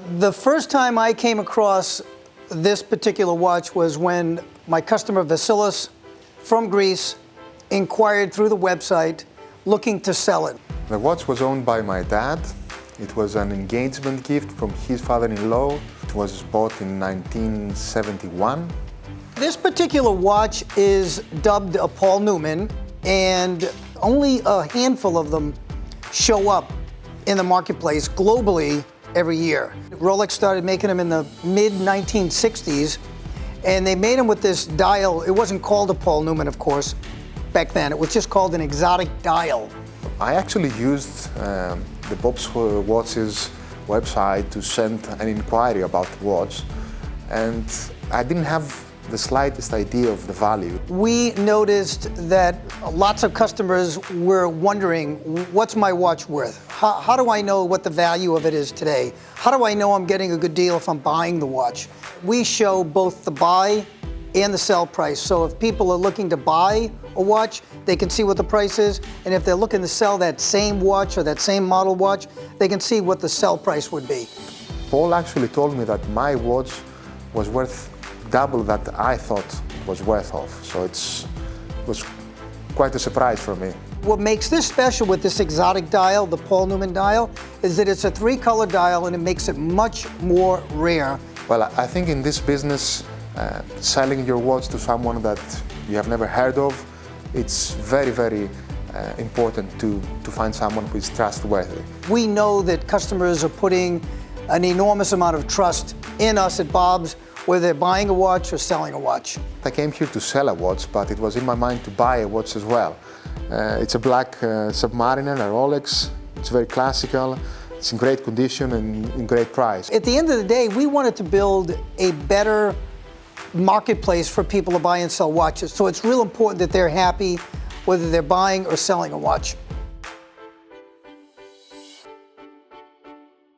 The first time I came across this particular watch was when my customer Vasileios from Greece inquired through the website looking to sell it. The watch was owned by my dad. It was an engagement gift from his father-in-law. It was bought in 1971. This particular watch is dubbed a Paul Newman, and only a handful of them show up in the marketplace globally every year. Rolex started making them in the mid-1960s, and they made them with this dial. It wasn't called a Paul Newman, of course, back then. It was just called an exotic dial. I actually used the Bob's Watches website to send an inquiry about the watch, and I didn't have the slightest idea of the value. We noticed that lots of customers were wondering, what's my watch worth? How do I know what the value of it is today? How do I know I'm getting a good deal if I'm buying the watch? We show both the buy and the sell price. So if people are looking to buy a watch, they can see what the price is. And if they're looking to sell that same watch or that same model watch, they can see what the sell price would be. Paul actually told me that my watch was worth double that I thought it was worth of. So it was quite a surprise for me. What makes this special with this exotic dial, the Paul Newman dial, is that it's a 3-color dial and it makes it much more rare. Well, I think in this business, selling your watch to someone that you have never heard of, it's very, very important to find someone who is trustworthy. We know that customers are putting an enormous amount of trust in us at Bob's, whether they're buying a watch or selling a watch. I came here to sell a watch, but it was in my mind to buy a watch as well. It's a black Submariner, a Rolex. It's very classical. It's in great condition and in great price. At the end of the day, we wanted to build a better marketplace for people to buy and sell watches. So it's real important that they're happy whether they're buying or selling a watch.